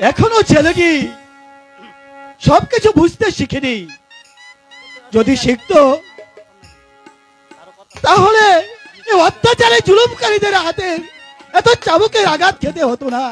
এখনো ছেলেটি সবকিছু বুঝতে শিখেনি। যদি শিখতো তাহলে এই অত্যাচারী জুলুমকারীদের হাতে এত চাবুকের আঘাত খেতে হতো না।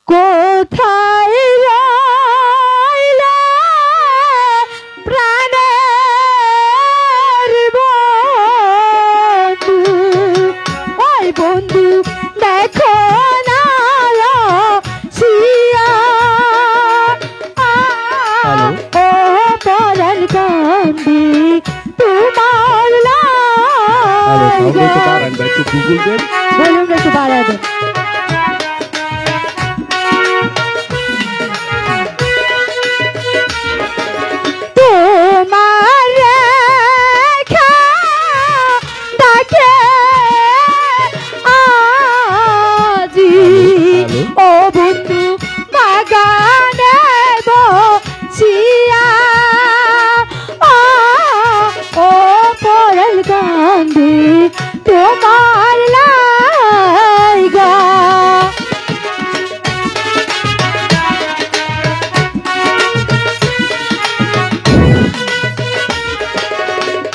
কোথায় রইলা প্রাণের বন্ধু, ওই বন্ধু দেখো না শিয়া ও পরাণ কান্দি তোমার বলুন একটু বাড়াবেন। ও বন্ধু বাগানে বসিয়া ও পরাণ কান্দি তোমার লাইগা।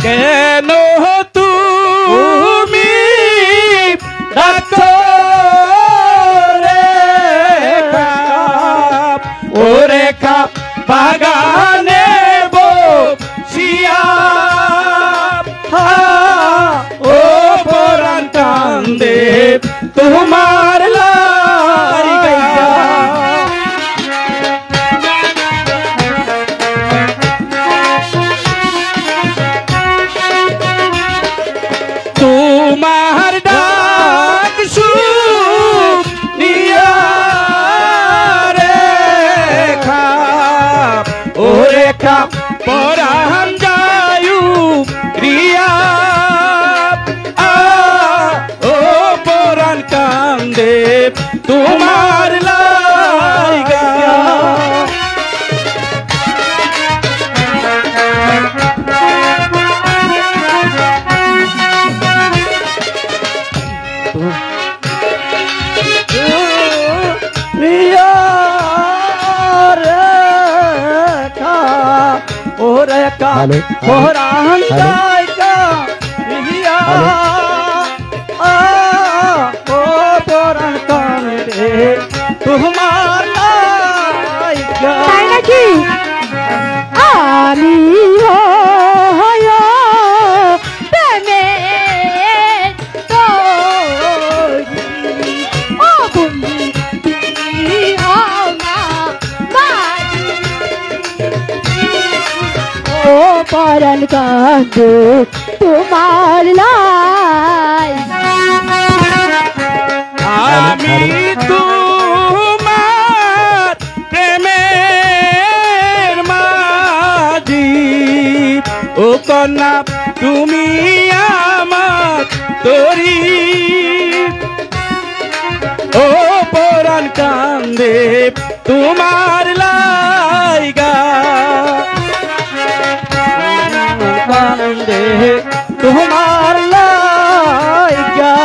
কেন তুমি ডাকছো বাগানে বসিয়া ও পরাণ কান্দে তোমার লাইগা। তোমার ডাক শুনিয়া পরাণ যায়ু রিয়া ও পরাণ কান্দে তোমার লাইগা। পরাণ গায়িকা রিয়া ও পরাণ কান্দে তোমার লাইগা। তাই নাকি? আমি পরাণ কান্দে তোমার লাই। আমি তোমার প্রেমের মাঝি ও কন্যা তুমি আমার তরি ও পরাণ কান্দে তোমার লাইগা। কান্দে তোমার লাইগা।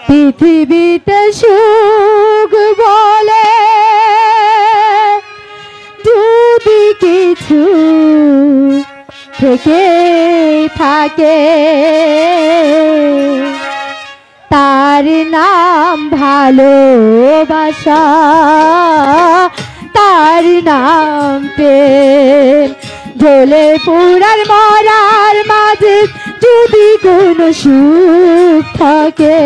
পৃথিবীতে সুখ বলে যদি কিছু থেকে থাকে তার নাম ভালোবাসা, তার নাম প্রেম। ঝোলে পুরার মরার মাঝে যদি কোনো সুখ থাকে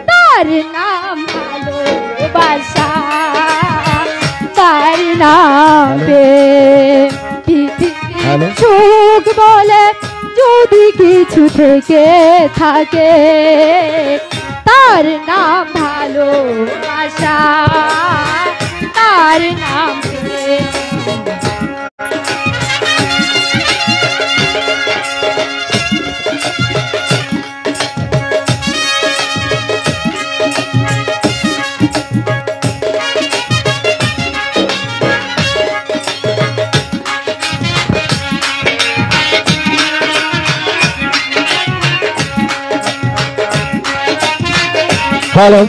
তার নাম ভালোবাসা, তার নাম প্রেম। পৃথিবীর সুখ বলে যদি কিছু থেকে থাকে তার নাম ভালোবাসা, তার নাম প্রেম। হ্যালো,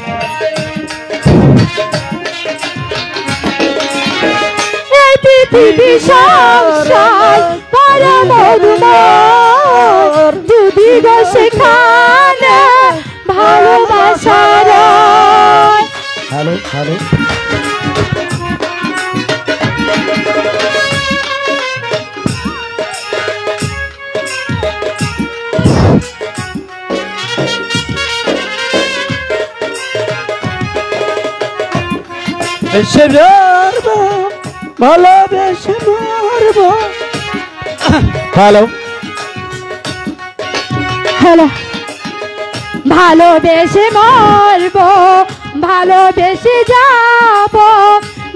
এই পৃথিবী সংসার বড় মধুময়, যদি গো সেখানে ভালোবাসার। হ্যালো, হ্যালো, বেশে মারবো, ভালোবেসে মারবো। হ্যালো, হ্যালো, ভালোবেসে মরবো, ভালোবেসে যাব,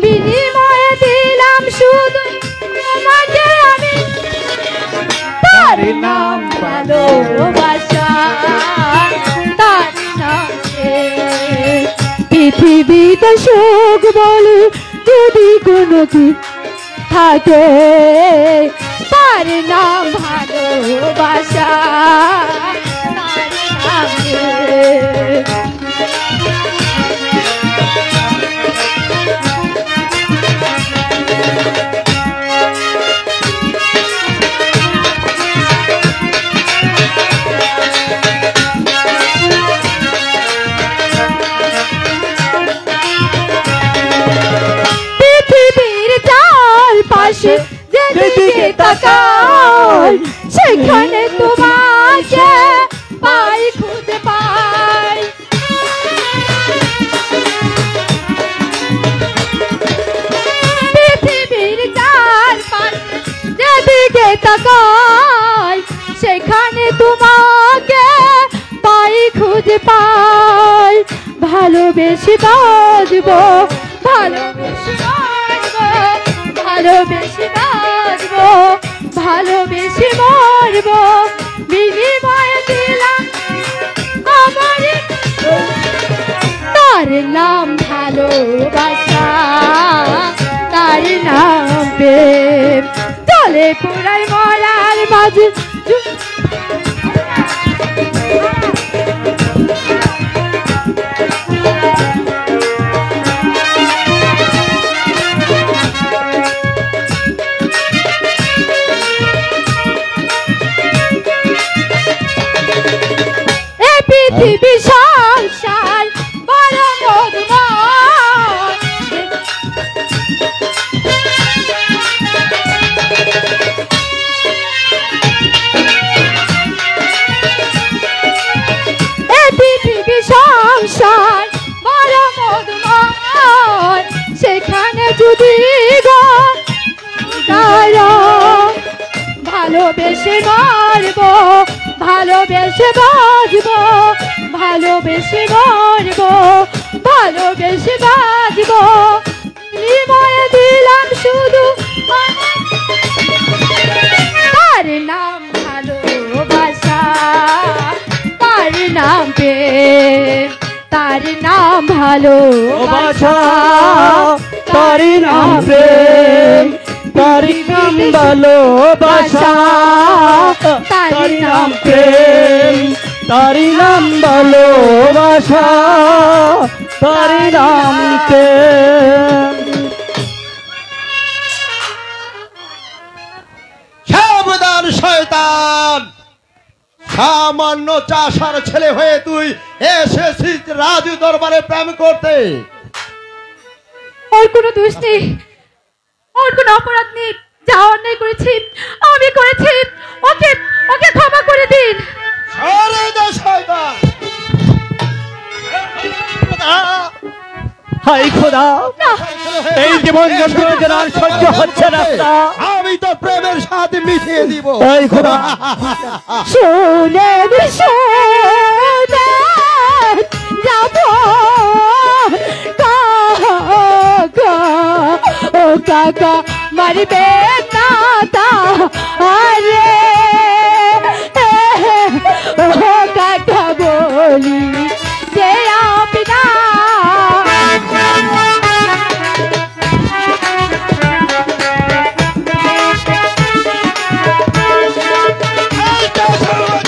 বিনিময়ে দিলাম শুধু তোমাকে আমি, তার নাম ভালোবাসা, তার নাম প্রেম। পৃথিবীতে সুখ বলে যদি কোনো কি থাকে তার নাম ভালোবাসা, তার নাম প্রেম। পৃথিবীর চারপাশে যেদিকে তাকাই সেখানে তোমাকে পাই, খুঁজে পাই। পৃথিবীর চারপাশে যেদিকে তাকাই সেখানে তোমাকে পাই, খুঁজে পাই। ভালোবেসে বাঁচবো, ভালোবেসে বাঁচবো, ভালোবেসে বাঁচবো, ভালোবেসে মরবো, বিনিময়ে দিলাম আমার, তার নাম ভালোবাসা, তার নাম প্রেম। চলে পুরাই মরার মাঝে পৃথিবী সংসার বড় মধুময়, পৃথিবী সংসার বড় মধুময়, সেখানে যদি গো ভালোবেসে মারবো, ভালোবেসে বাঁচবো, ভালোবেসে মরবো, ভালোবেসে বাঁচবো, বিনিময়ে দিলাম শুধু তার নাম ভালোবাসা, তার নাম প্রেম। তার নাম ভালোবাসা, তার নাম প্রেম, তার নাম ভালোবাসা, তার নাম প্রেম, তার নাম ভালোবাসা, তার নাম প্রেম। সাবধান শয়তান, সামান্য চাষার ছেলে হয়ে তুই এসেছিস রাজু দরবারে প্রেম করতে। ওর কোনো দোষ নেই, ওর কোনো অপরাধ নেই, যা অন্যায় করেছি আমি করেছি, ওকে ওকে ক্ষমা করে দিন। আরে দা শয়তান! হাই খোদা, না, এই জীবন যন্ত্রণা যেন আর সহ্য হচ্ছে না খোদা। আমি তো প্রেমের সাথে মিশিয়ে দিব। এই খোদা, শুনে যাব ও কাকা মারবে না তা আরে ও কাকা বলি যে আপনা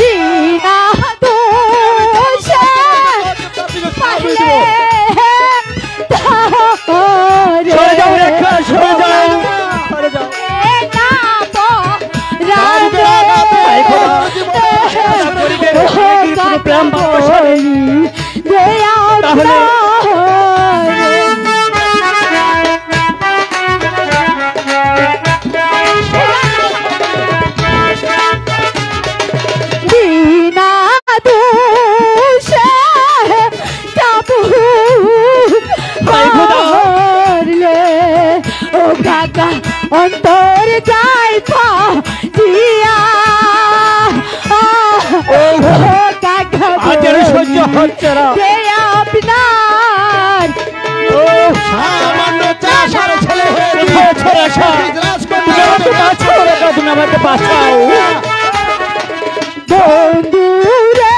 দিনা দোষে পারলে সরে যাও রেখা, সরে যাও, সরে যাও। হাই খোদা, পরিবেশ থেকে কোনো প্রেম ভালোবাসা নেই। তাহলে অন্তর যাই দিয়া আজ আর সহ্য হচ্ছে না। আপনার সামান্য চাষার ছেলে হয়ে হয়েছে রেখা, তুমি আমাকে বাঁচাও রেখা, তুমি আমাকে বাঁচাও। বন্ধুরে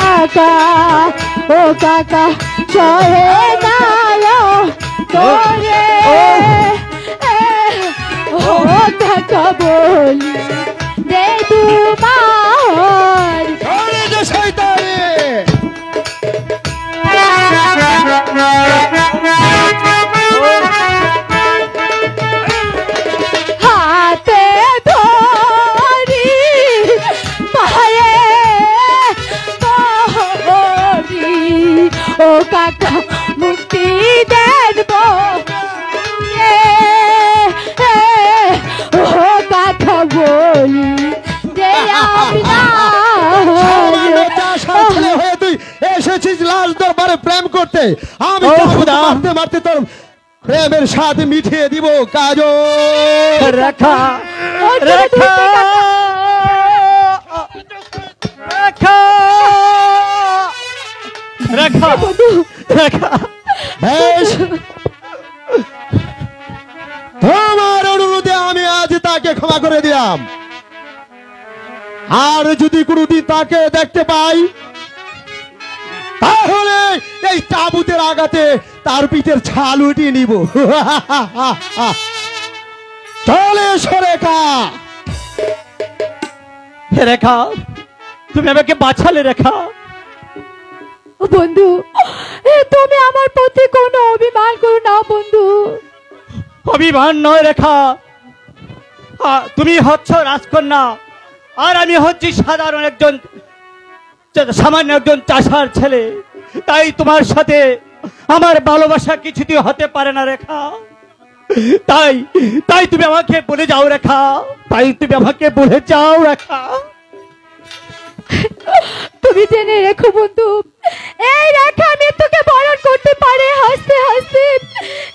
কাকা ও কাকা সহে নালো তোরে ও কাকা বলি দে তোমার আরে দা শয়তানে! হাতে ধরি পায়ে ধরি ও কাকা মুক্তি দেব ও কাকা বলি যে সামান্য চাষার ছেলে হয়ে তুই এসেছিস লাশ দরবারে প্রেম করতে। আমি ও তোকে খোদা! মারতে মারতে তোর প্রেমের সাথে মিঠিয়ে দিব কাজল। রেখা, রেখা, রেখা, রেখা, রেখা। বেশ, তোমার অনুরোধে আমি আজ তাকে ক্ষমা করে দিলাম। আর যদি কোনোদিন তাকে দেখতে পাই তাহলে এই তাবুতের আঘাতে তার পিঠের ছাল উঠিয়ে নিব। চলে সরেকা। রেখা, তুমি আমাকে বাঁচালে রেখা। বন্ধু তুমি আমার প্রতি কোনো অভিমান করো না বন্ধু। অভিমান নয় রেখা, তুমি হচ্ছ রাজকন্যা আর আমি হচ্ছি সাধারণ একজন সামান্য একজন চাষার ছেলে। তাই তোমার সাথে আমার ভালোবাসা কিছুতেই হতে পারে না রেখা। তাই তাই তুমি আমাকে বলে যাও রেখা, তাই তুমি আমাকে বলে যাও রেখা। তুমি জেনে রেখো বন্ধু, এই রেখা মৃত্যুকে বরণ করতে পারে হাসতে হাসতে,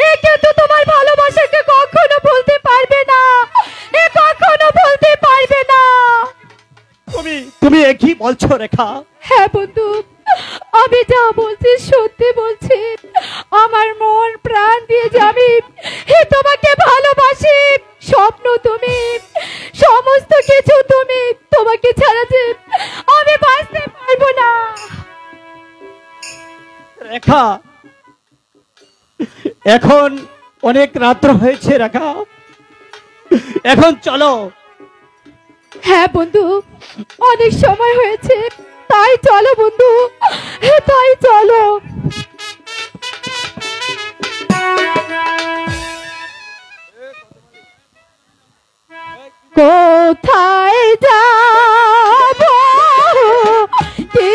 এ কিন্তু তোমার ভালোবাসাকে কখনো ভুলতে পারবে না, এ কখনো ভুলতে পারবে না। তুমি একই বলছো রেখা? হ্যাঁ বন্ধু, আমি যা বলছি সত্যি বলছি। আমার মন প্রাণ দিয়ে যে আমি তোমাকে ভালোবাসি। স্বপ্ন তুমি, সমস্ত কিছু তুমি, তোমাকে ছাড়া যে আমি বাঁচতে পারবো না। রেখা, এখন অনেক রাত্র হয়েছে রেখা, এখন চলো। হ্যাঁ বন্ধু, অনেক সময় হয়েছে, তাই চলো বন্ধু, তাই চলো। কোথায় যাব কি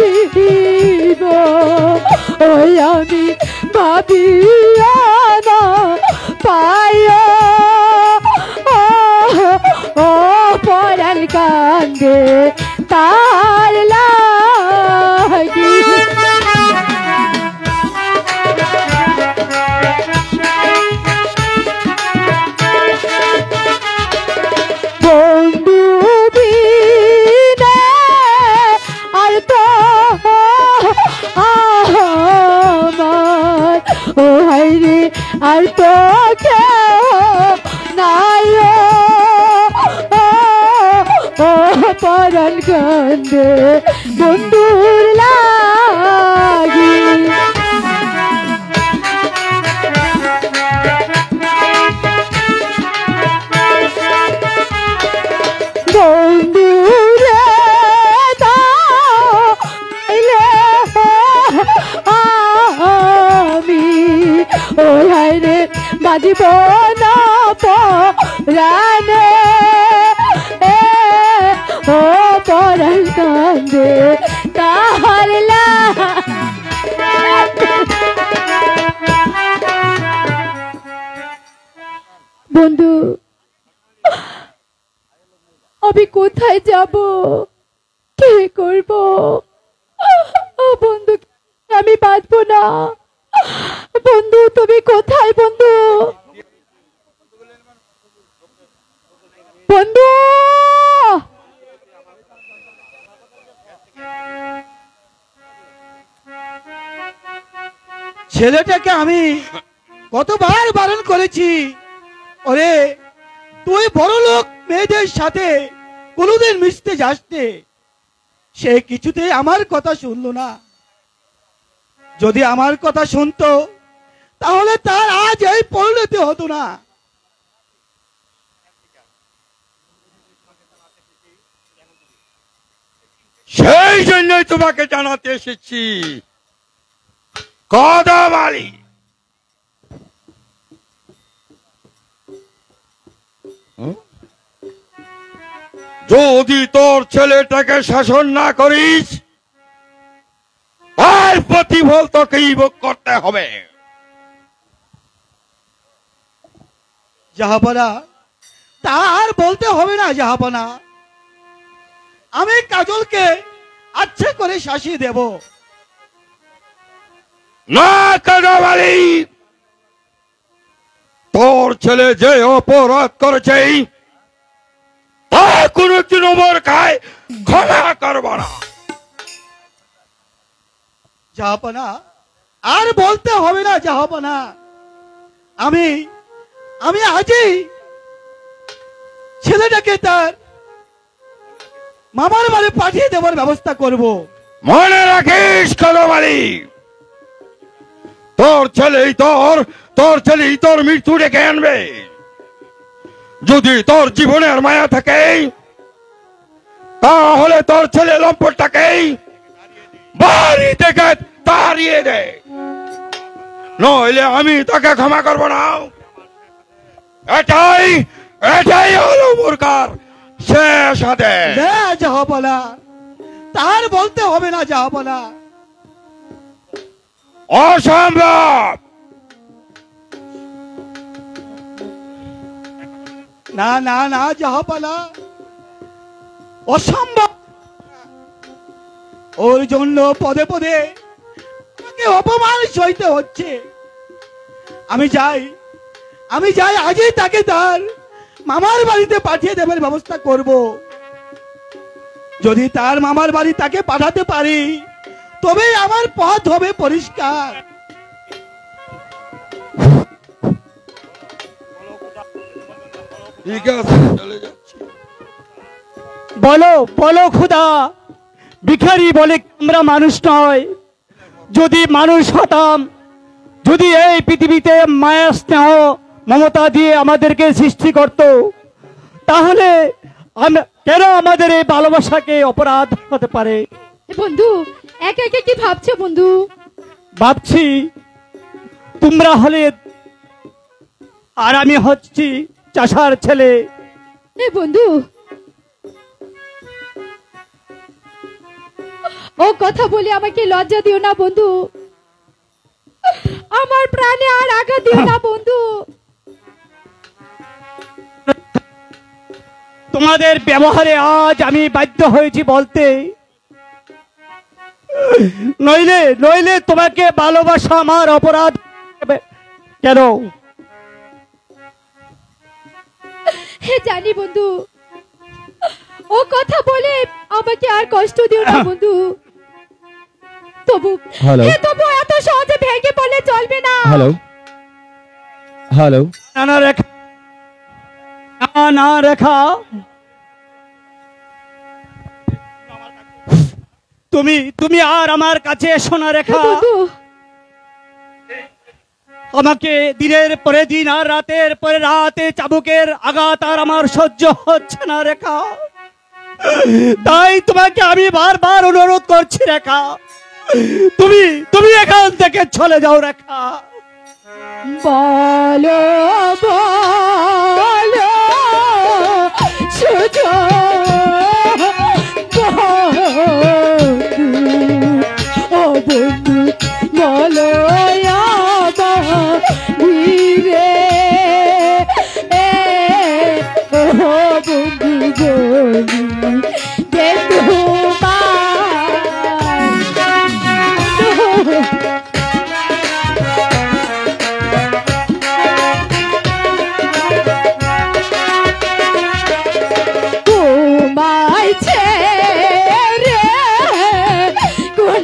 করিব, ওই আমি ভাবিয়া কেউ নাই ও পরাণ কান্দে বন্ধুর লাগি। বন্ধুরে দাইলে আমি ওলাই রে বাজিব না পরাণে ও পরাণ কান্দে তাহার বন্ধু আমি কোথায় যাব, কে করব? বন্ধু আমি বাঁচবো না। বন্ধু তুমি কোথায় বন্ধু? বন্ধু ছেলেটাকে আমি কতবার বারণ করেছি, ওরে তুই বড় লোক মেয়েদের সাথে কোনোদিন মিশতে যাস নে। সে কিছুতেই আমার কথা শুনলো না। যদি আমার কথা শুনতো তাহলে তার আজ এই পরিণতি হতো না। সেই জন্যই তোমাকে জানাতে এসেছি কদমালি, যদি তোর ছেলেটাকে শাসন না করিস তার প্রতিফল তোকেই ভোগ করতে হবে। জাহাপনা তার বলতে হবে না জাহাপনা, আমি কাজলকে আচ্ছা করে শাসিয়ে দেব। না কদমালি, তোর ছেলে যে অপরাধ করেছে তা কোনদিন ওমর খায় ক্ষমা করব না। জাহাপনা আর বলতে হবে না জাহাপনা, আমি আমি আজই ছেলেটাকে তার মামার বাড়ি পাঠিয়ে দেওয়ার ব্যবস্থা করব। মনে রাখিস কদমালি, তোর ছেলেই তোর মৃত্যু ডেকে আনবে। যদি তোর জীবনের মায়া থাকে তাহলে তোর ছেলে লম্পটটাকে বাড়ি থেকে তাড়িয়ে দে, নইলে আমি তাকে ক্ষমা করব না। এটাই হলো মুরকার শেষ আদেশ। জাহাপনা তার বলতে হবে না জাহাপনা। অসম্ভব। না না না জাহাপনা, অসম্ভব। ওর জন্য পদে পদে আমাকে অপমান সইতে হচ্ছে। আমি যাই আজই তাকে তার মামার বাড়িতে পাঠিয়ে দেবার ব্যবস্থা করব। যদি তার মামার বাড়ি তাকে পাঠাতে পারি তবেই আমার পথ হবে পরিষ্কার। ঠিক আছে, চলে যাচ্ছি। বলো বলো খুদা, ভিখারি বলে আমরা মানুষ নয়। যদি মানুষ হতাম, যদি এই পৃথিবীতে মায়া স্নেহ মমতা দিয়ে আমাদেরকে সৃষ্টি করত, তাহলে কেন আমাদের এই ভালোবাসাকে অপরাধ হতে পারে? বন্ধু একে একে কি ভাবছো বন্ধু? ভাবছি তোমরা হলে আর আমি হচ্ছি চাষার ছেলে। বন্ধু ও কথা বলে আমাকে লজ্জা দিও না বন্ধু, আমার প্রাণে আর আঘাত দিও না বন্ধু। তোমাদের ব্যবহারে আজ আমি বাধ্য হয়েছি বলতে, নইলে তোমাকে ভালোবাসা আমার অপরাধ কেন? জানি বন্ধু, ও কথা বলে আমাকে আর কষ্ট দিও না বন্ধু। তবু এত সহজে ভেঙে পড়লে চলবে না। হ্যালো না রেখা, না রেখা, তুমি আর আমার কাছে এসো না রেখা। বন্ধু আমাকে দিনের পরে দিন আর রাতের পরে রাতে চাবুকের আঘাত আর আমার সহ্য হচ্ছে না রেখা। তাই তোমাকে আমি বারবার অনুরোধ করছি রেখা, তুমি এখান থেকে চলে যাও রেখা। বলো বলো সুজো ও বন্ধু বলো ধীরে ও বন্ধু বলি যে তোমায় ছেড়ে কোন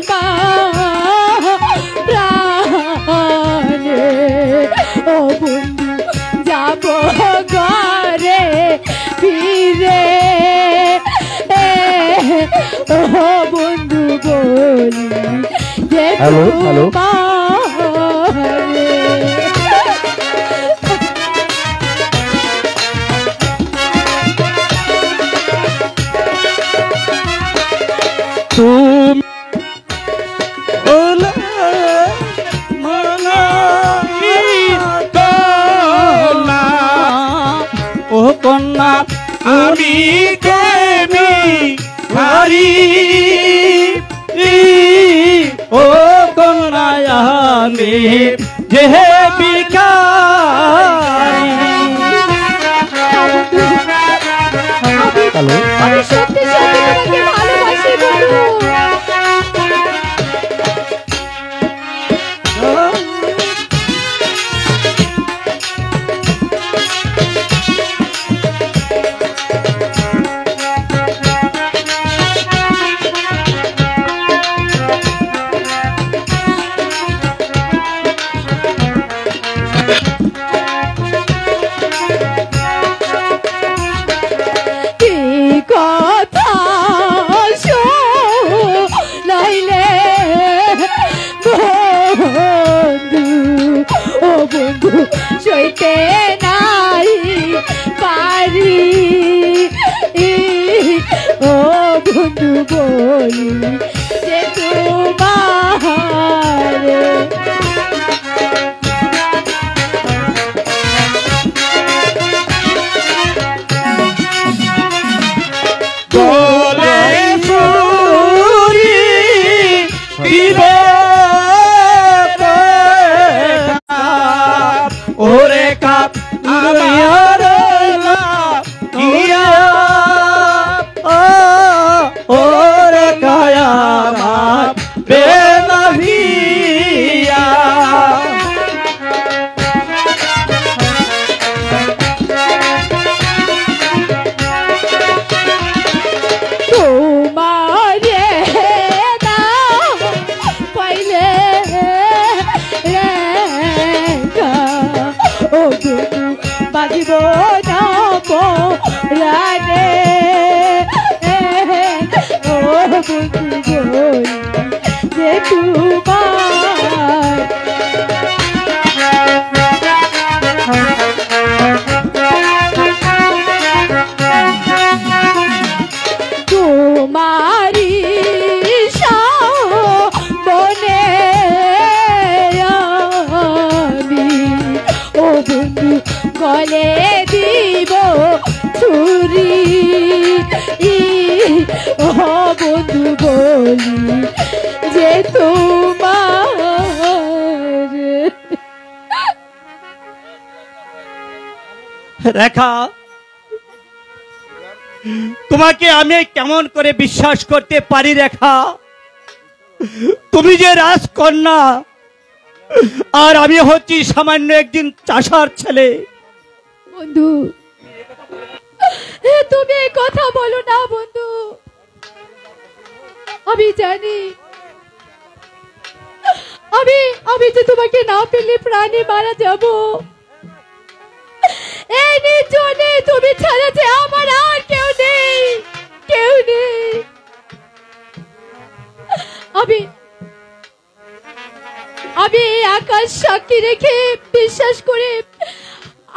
প্রাণে ও বন্ধু যাব ঘরে ফিরে ও বন্ধু বলি যে হ্যালো। তুমি বলে কন্যা, ও কন্যা আমি কেমি হারি, ও কন্যা আমি যে বিকারি। হ্যালো আমি সত্যি সত্যি তোমাকে ভালোবাসি বন্ধু। কি কথা শোনাইলে বন্ধু ও বন্ধু সইতে নাই পারি ও বন্ধু বলি যে তোমার বলে সুরি দিব ওরে কাপ আমার ইয়া ওরে কায়া বেনভিয়া। তোমারে না পাইলে রেখা ও বন্ধু বাজিব না রানে ও বন্ধু বলি যে তোমার তোমারি বনে আমি ও বন্ধু গলে দিব ছুরি ও বন্ধু বলি যে তোমার রেখা, তোমাকে আমি কেমন করে বিশ্বাস করতে পারি রেখা? তুমি যে রাজকন্যা আর আমি হচ্ছি সামান্য একদিন চাষার ছেলে। বন্ধু তুমি এই কথা বলো না বন্ধু। আমি জানি আমি তো তোমাকে না পেলে প্রাণে মারা যাব। জন্য তুমি ছাড়া যে আমার আর কেউ নেই, কেউ নেই। আমি এই আকাশ সাক্ষী রেখে বিশ্বাস করে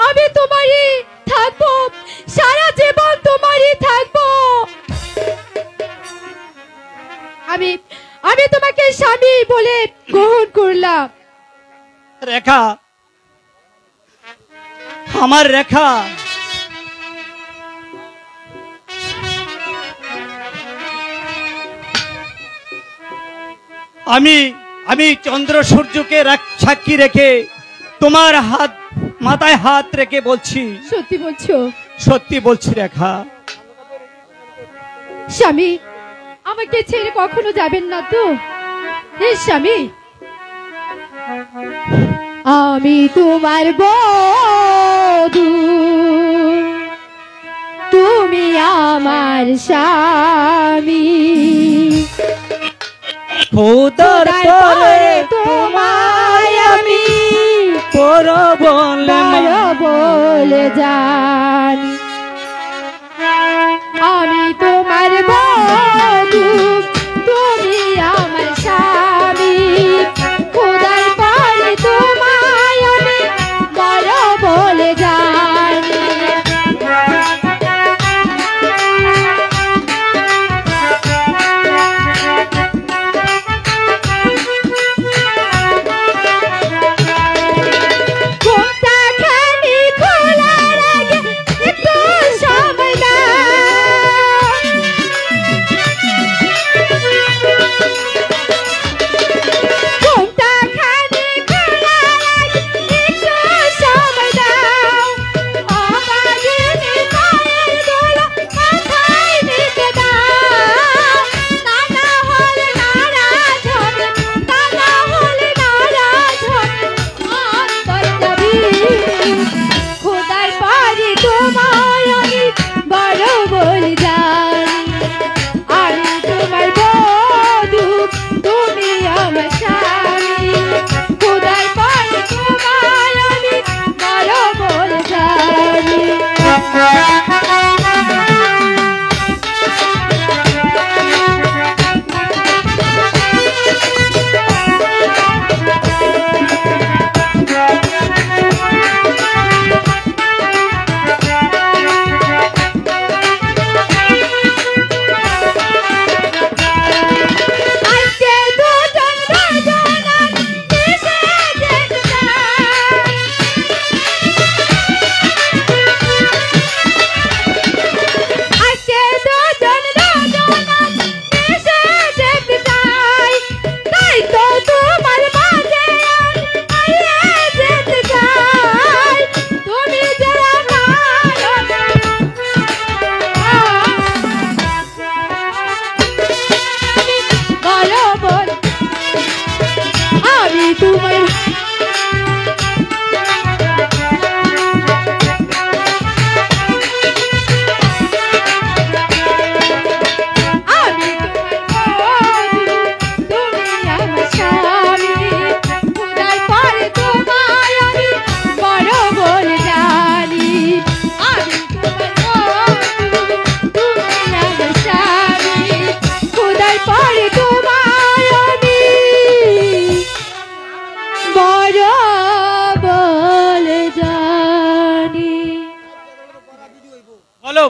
আমি তোমারই থাকবো, সারা জীবন তোমারই থাকবো। আমি তোমাকে স্বামী বলে গ্রহণ করলাম। রেখা, আমার রেখা, আমি চন্দ্র সূর্যকে সাক্ষী রেখে তোমার হাত মাথায় হাত রেখে বলছি, সত্যি বলছো? সত্যি বলছি রেখা। স্বামী, আমাকে ছেড়ে কখনো যাবেন না তো? হে স্বামী, আমি তোমার বধূ, তুমি আমার স্বামী। খোদার পরে তোমায় আমি পর বলে জানি, আমি তোমার বধূ, তুমি আমার স্বামী। খোদার পরে তোমায় আমি বড় বলে জানি।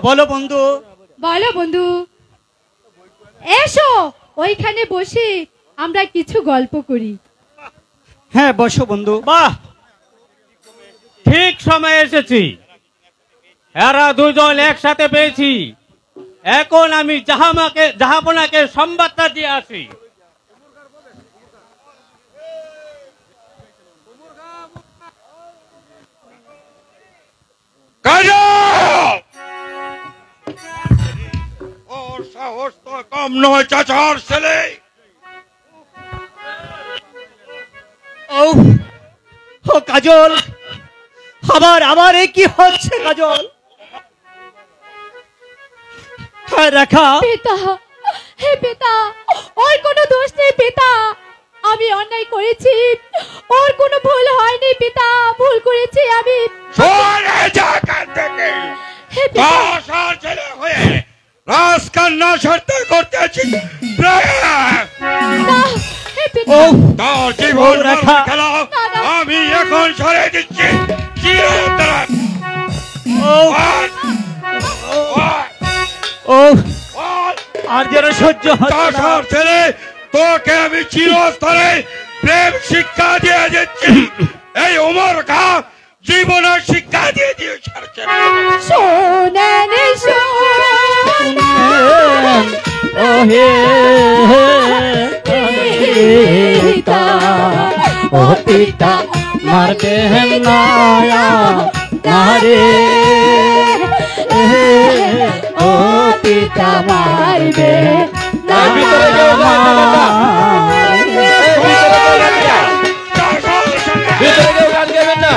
বলো বন্ধু, বলো বন্ধু, এসো ওইখানে বসে আমরা কিছু গল্প করি। হ্যাঁ বসো বন্ধু। বাহ, ঠিক সময় এসেছি। এরা দুজন একসাথে পেয়েছি। এখন আমি জাহাপনাকে সংবাদটা দিয়ে আসি। ওর সাহস তো কম নয়, চাচার ছেলে। ও কাজল, আবার এ কি হচ্ছে কাজল? রেখা, পিতা, হে পিতা, ওর কোনো দোষ নেই পিতা। আমি অন্যায় করেছি, ওর কোনো ভুল হয়নি পিতা। ভুল করেছি আমি। সরে যা এখান থেকে। রাজকন্যা সাথে করতেছি প্রেম। না হে পিতা, ও তোর জীবন রেখা। খেলা আমি এখন সরে দিচ্ছি। চিরতরে। ও বল, ও বল। আর যেন সহ্য হচ্ছে না। চাষার ছেলে তোকে আমি চিরস্তরে প্রেম শিক্ষা দিয়ে দিচ্ছি। এই ওমর খা জীবনের শিক্ষা দিয়ে দিয়ে ছাড়ছে। শোনেন শোনেন ও হে পিতা, ও পিতা মারতে হেন নায়া নারে ও পিতা মারবে না। ভিতরে কেউ যায় না কাকা। চাষার ছেলে ভিতরে কেউ গান গাইবেন না।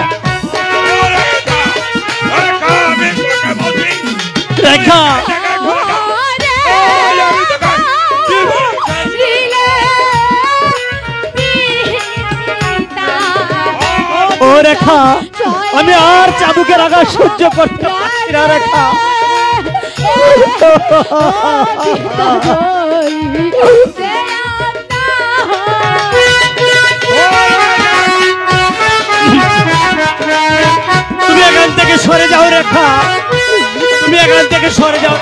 রেখা ও রেখা আমি আর চাবুকের আঘাত সহ্য করতে পারছি না রেখা। তুমি এখান থেকে সরে যাও রেখা, তুমি এখান থেকে সরে যাও।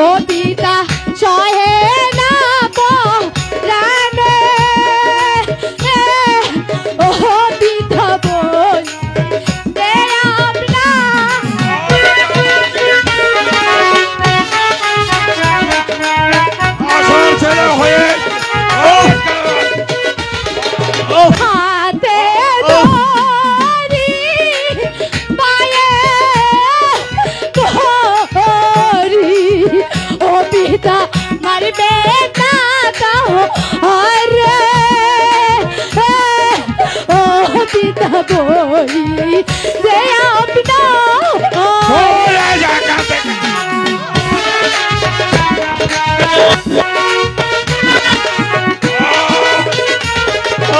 ও পিতা সহে না পরাণে, ও পিতা বল দে আপনা। আসার ছেলে হয়ে ও হাতে ধরি পায়ে ধরি, ও পিতা মারবে না তাও আরে, ও পিতা বলি যে আপনা চলে যা এখান থেকে।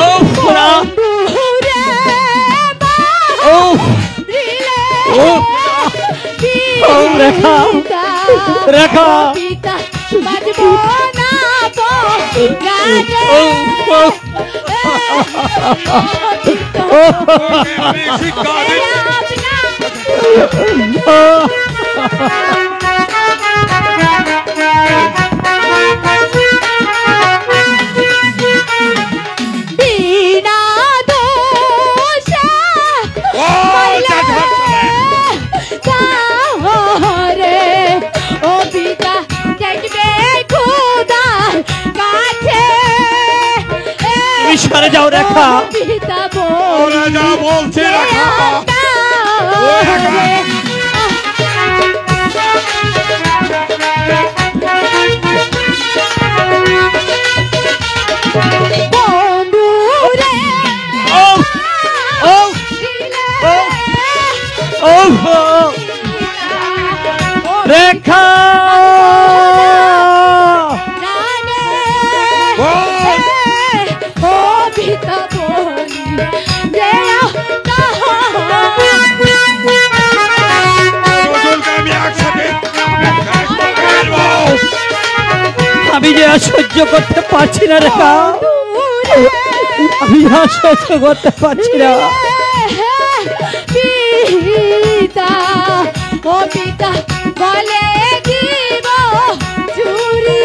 ও খোলা দূরে ও রিলে ও ও রেখা রেখা পিতা বাজবো না তো গানে, ও ও তোকে আমি শিক্ষা দিচ্ছি। ও বিনা দোষে বল, চাষার ছেলে। তাহরে, ও পিতা দেখবে খোদার কাছে, তুমি সরে যাও রেখা। পিতা ওরা যা বলছে রেখা। বন্ধুরে ও ও ও ও রেখা ও পিতা বলি যে দুজনকে আমি একসাথে শেষ করে ফেলবো। আমি যে আর সহ্য করতে পারছি না রেখা, আমি আর সহ্য করতে পারছি না। পিতা, ও পিতা বলে দিব চুরি,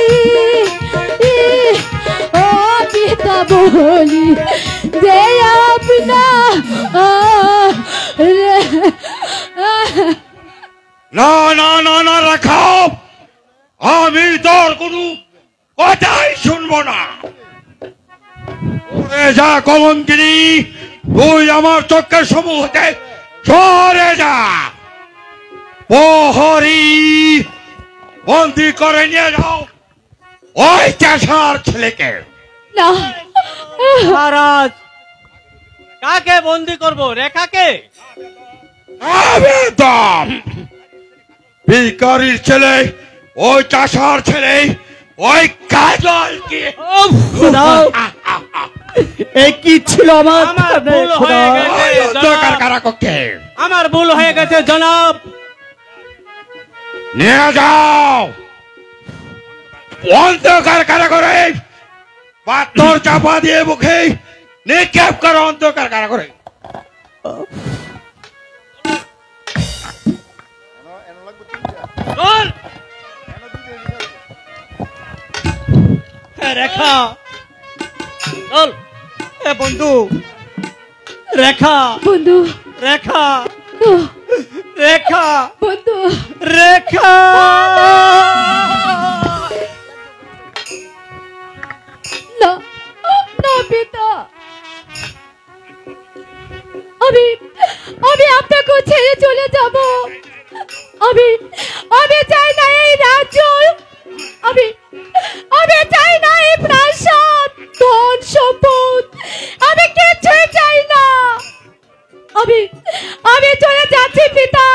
ও পিতা বলি যে আপনা না না না না রাখাও, আমি তোর কোনো কথাই শুনবো না। ওরে যা কলঙ্কিনী, তুই আমার চোখের সমূহ হতে সরে যা। প্রহরী বন্দি করে নিয়ে যাও ওই চাষার ছেলেকে। না মহারাজ কাকে বন্দি করব? রেখাকে? আবেদন ভিখারির ছেলে, ওই চাষার ছেলে, ওই কাজলকে। ও খোদা, এই কি ছিল আমার আমার সামনে, ভুল হয়ে খোদা? গেছে। ওই অন্ধকার কারাকক্ষে আমার ভুল হয়ে গেছে জনাব। নিয়ে যাও অন্ধকার কারাগারে, পাথর চাপা দিয়ে মুখে নিক্ষেপ করো অন্ধকার কারাগারে। চল। রেখা, চল। এ বন্ধু, রেখা, বন্ধু রেখা, ও, রেখা, বন্ধু রেখা। না না পিতা, আমি আমি আপনাকে ছেড়ে চলে যাব। আমি আমি চাই না এই রাজ্য, আমি আমি চাই না এই প্রাসাদ, ধন সম্পদ, আমি কিছুই চাই না। আমি আমি চলে যাচ্ছি পিতা।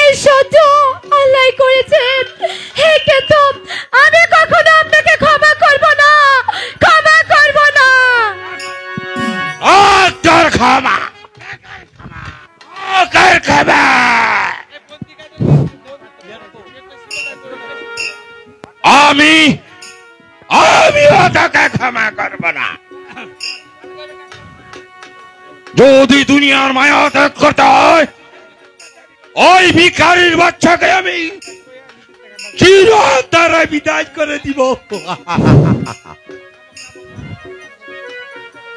এই সহ্য আল্লাহ করেছেন, কিন্তু আমি কখনো আপনাকে ক্ষমা করব না, ক্ষমা করব না। তোর ক্ষমা, তোর ক্ষমা। আমি তোকে ক্ষমা করব না। যদি দুনিয়ার মায়া ত্যাগ করতে হয়, ওই ভিখারির বাচ্চাকে আমি চিরতরে বিদায় করে দিব।